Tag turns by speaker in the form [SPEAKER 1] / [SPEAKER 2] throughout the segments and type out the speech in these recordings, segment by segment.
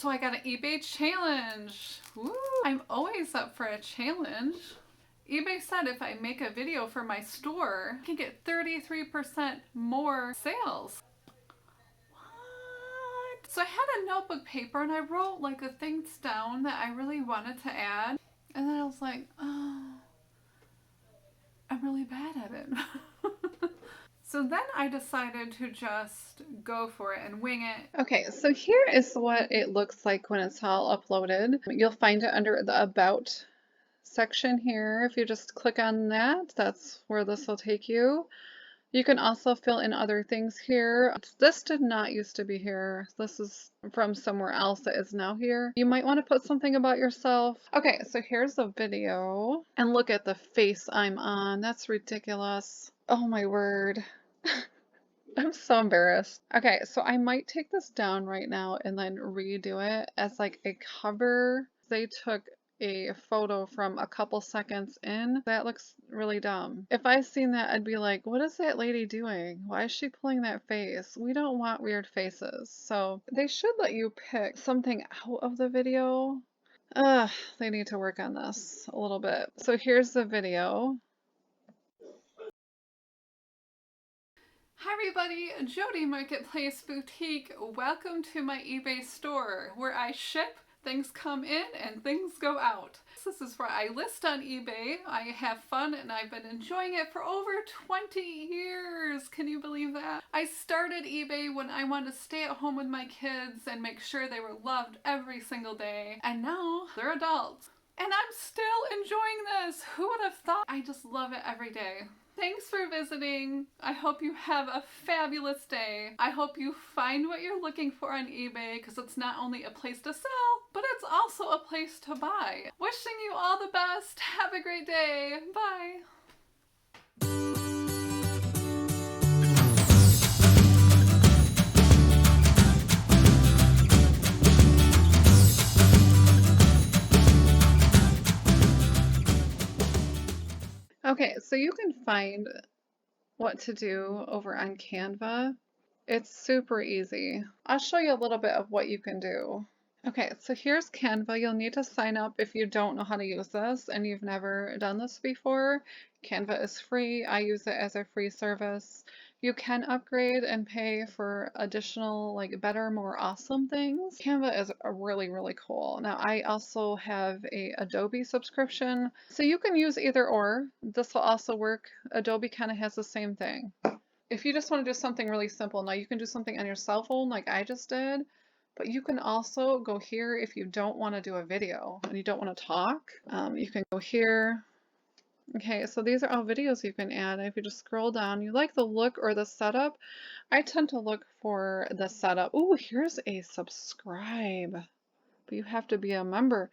[SPEAKER 1] So I got an eBay challenge. Woo! I'm always up for a challenge. eBay said if I make a video for my store, I can get 33% more sales. What? So I had a notebook paper and I wrote like the things down that I really wanted to add. And then I was like, oh, I'm really bad at it. So then I decided to just go for it and wing it. Okay, so here is what it looks like when it's all uploaded. You'll find it under the About section here. If you just click on that, that's where this will take you. You can also fill in other things here. This did not used to be here. This is from somewhere else that is now here. You might want to put something about yourself. Okay, so here's the video. And look at the face I'm on. That's ridiculous. Oh my word. I'm so embarrassed. Okay, so I might take this down right now and then redo it as like a cover. They took a photo from a couple seconds in. That looks really dumb. If I seen that, I'd be like, what is that lady doing? Why is she pulling that face? We don't want weird faces. So they should let you pick something out of the video. They need to work on this a little bit. So here's the video. Hi everybody, Jody Marketplace Boutique. Welcome to my eBay store where I ship, things come in and things go out. This is where I list on eBay. I have fun and I've been enjoying it for over 20 years. Can you believe that? I started eBay when I wanted to stay at home with my kids and make sure they were loved every single day. And now they're adults. And I'm still enjoying this. Who would have thought? I just love it every day. Thanks for visiting. I hope you have a fabulous day. I hope you find what you're looking for on eBay because it's not only a place to sell, but it's also a place to buy. Wishing you all the best. Have a great day. Bye. Okay, so you can find what to do over on Canva. It's super easy. I'll show you a little bit of what you can do. Okay, so here's Canva. You'll need to sign up if you don't know how to use this and you've never done this before. Canva is free. I use it as a free service. You can upgrade and pay for additional, like, better, more awesome things. Canva is really, really cool. Now, I also have a Adobe subscription, so you can use either or. This will also work. Adobe kind of has the same thing. If you just want to do something really simple, now you can do something on your cell phone like I just did, but you can also go here if you don't want to do a video and you don't want to talk. You can go here. Okay, so these are all videos you can add. If you just scroll down, you like the look or the setup. I tend to look for the setup. Ooh, here's a subscribe, but you have to be a member.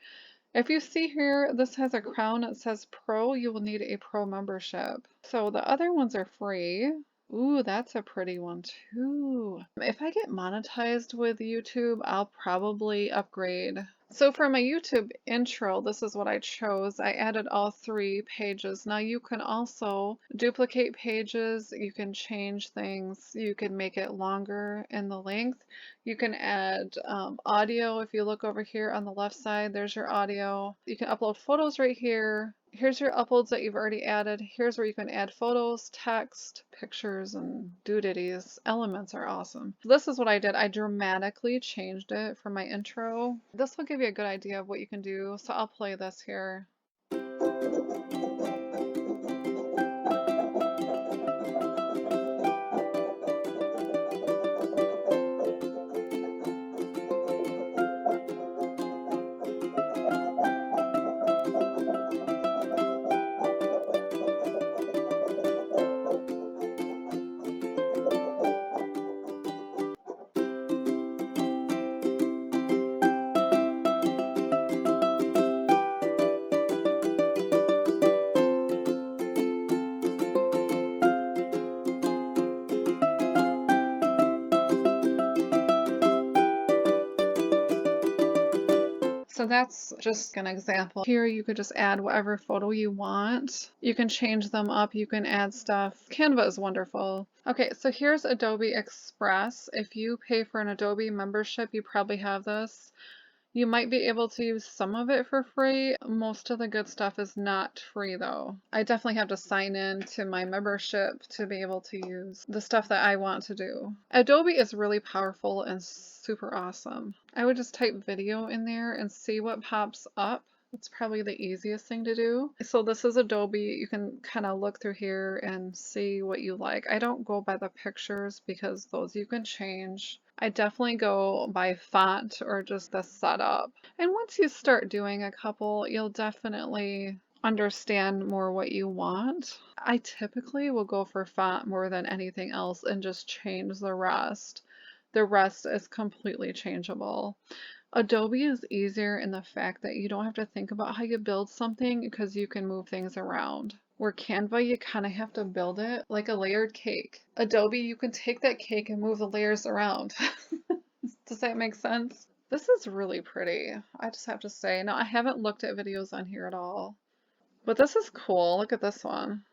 [SPEAKER 1] If you see here, this has a crown that says Pro, you will need a Pro membership. So the other ones are free. Ooh, that's a pretty one too. If I get monetized with YouTube, I'll probably upgrade. So for my YouTube intro, this is what I chose. I added all 3 pages. Now you can also duplicate pages, you can change things, you can make it longer in the length. You can add audio. If you look over here on the left side, there's your audio. You can upload photos right here. Here's your uploads that you've already added. Here's where you can add photos, text, pictures, and doodadies. Elements are awesome. This is what I did. I dramatically changed it for my intro. This will give you a good idea of what you can do. So I'll play this here. So that's just an example. Here you could just add whatever photo you want. You can change them up, you can add stuff. Canva is wonderful. Okay, so here's Adobe Express. If you pay for an Adobe membership, you probably have this. You might be able to use some of it for free. Most of the good stuff is not free though. I definitely have to sign in to my membership to be able to use the stuff that I want to do. Adobe is really powerful and super awesome. I would just type video in there and see what pops up. It's probably the easiest thing to do. So this is Adobe. You can kind of look through here and see what you like. I don't go by the pictures because those you can change. I definitely go by font or just the setup. And once you start doing a couple, you'll definitely understand more what you want. I typically will go for font more than anything else and just change the rest. The rest is completely changeable. Adobe is easier in the fact that you don't have to think about how you build something because you can move things around. Where Canva, you kind of have to build it like a layered cake. Adobe, you can take that cake and move the layers around. Does that make sense? This is really pretty, I just have to say. Now, I haven't looked at videos on here at all, but this is cool. Look at this one.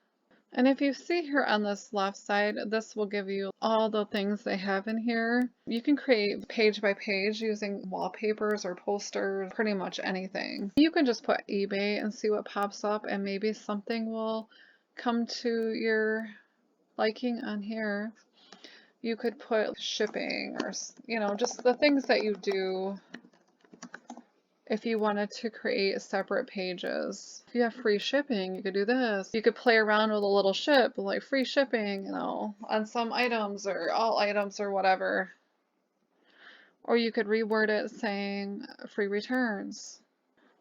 [SPEAKER 1] And if you see here on this left side, this will give you all the things they have in here. You can create page by page using wallpapers or posters, pretty much anything. You can just put eBay and see what pops up, and maybe something will come to your liking on here. You could put shipping or, you know, just the things that you do. If you wanted to create separate pages, if you have free shipping, you could do this. You could play around with a little ship, like free shipping, you know, on some items or all items or whatever. Or you could reword it saying free returns.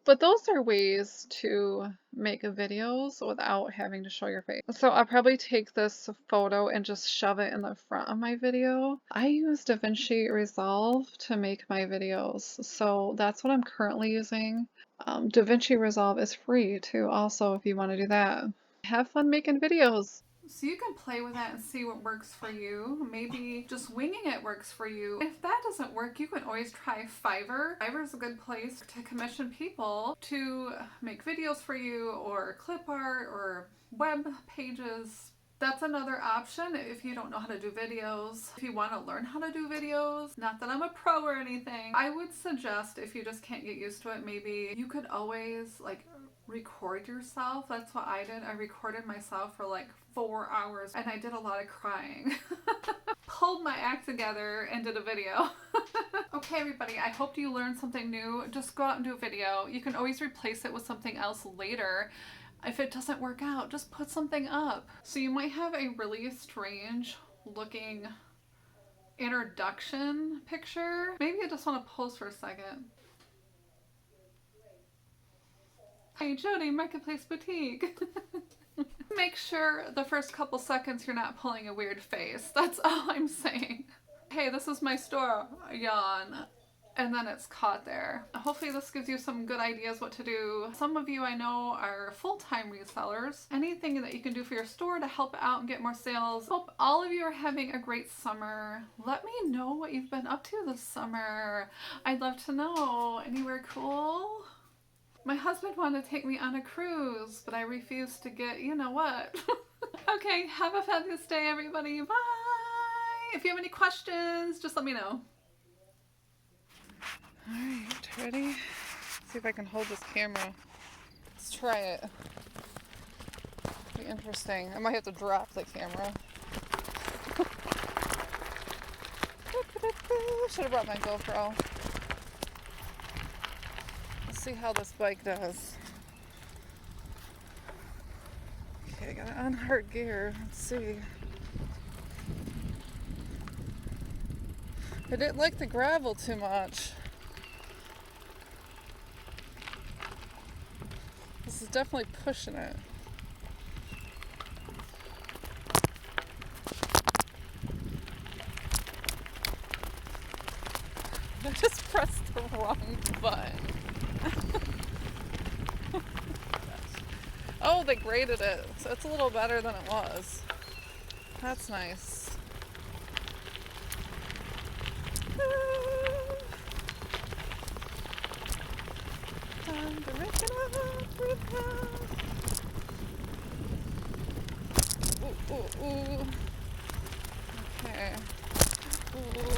[SPEAKER 1] But those are ways to make videos without having to show your face. So I'll probably take this photo and just shove it in the front of my video. I use DaVinci Resolve to make my videos, so that's what I'm currently using. DaVinci Resolve is free too, also, if you want to do that. Have fun making videos. So you can play with that and see what works for you. Maybe just winging it works for you. If that doesn't work, you can always try Fiverr. Fiverr is a good place to commission people to make videos for you, or clip art, or web pages. That's another option if you don't know how to do videos. If you want to learn how to do videos, not that I'm a pro or anything, I would suggest, if you just can't get used to it, maybe you could always like record yourself. That's what I did. I recorded myself for like 4 hours and I did a lot of crying. Pulled my act together and did a video. Okay, everybody, I hope you learned something new. Just go out and do a video. You can always replace it with something else later. If it doesn't work out, just put something up. So you might have a really strange looking introduction picture. Maybe I just want to pose for a second. Hey, Jody, Marketplace Boutique. Make sure the first couple seconds you're not pulling a weird face. That's all I'm saying. Hey, this is my store, yawn. And then it's caught there. Hopefully this gives you some good ideas what to do. Some of you I know are full-time resellers. Anything that you can do for your store to help out and get more sales. Hope all of you are having a great summer. Let me know what you've been up to this summer. I'd love to know. Anywhere cool? My husband wanted to take me on a cruise, but I refused to get, you know what. Okay, have a fabulous day, everybody. Bye! If you have any questions, just let me know. Alright, ready? Let's see if I can hold this camera. Let's try it. Be interesting. I might have to drop the camera. Should have brought my GoPro. Let's see how this bike does. Okay, I got it on hard gear. Let's see. I didn't like the gravel too much. This is definitely pushing it. I just pressed the wrong button. Oh, they graded it, so it's a little better than it was. That's nice. Time to make it up. Ooh, ooh, ooh. Okay. Ooh.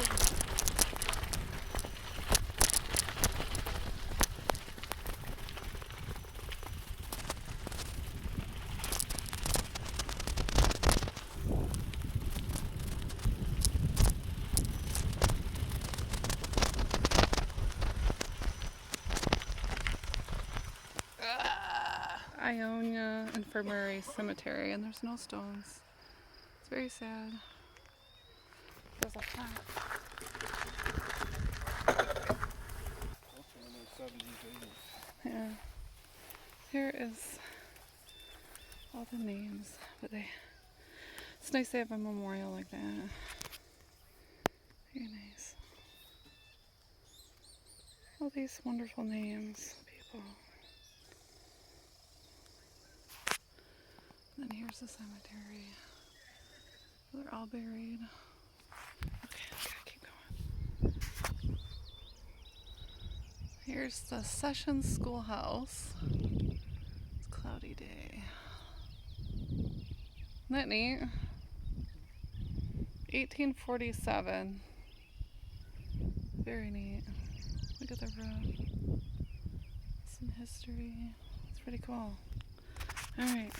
[SPEAKER 1] Ionia Infirmary Cemetery, and there's no stones. It's very sad. There's a plaque. Yeah. Here is all the names, but it's nice they have a memorial like that. Very nice. All these wonderful names, people. And then here's the cemetery. They're all buried. Okay, I gotta keep going. Here's the Session Schoolhouse. It's a cloudy day. Isn't that neat? 1847. Very neat. Look at the roof. Some history. It's pretty cool. Alright.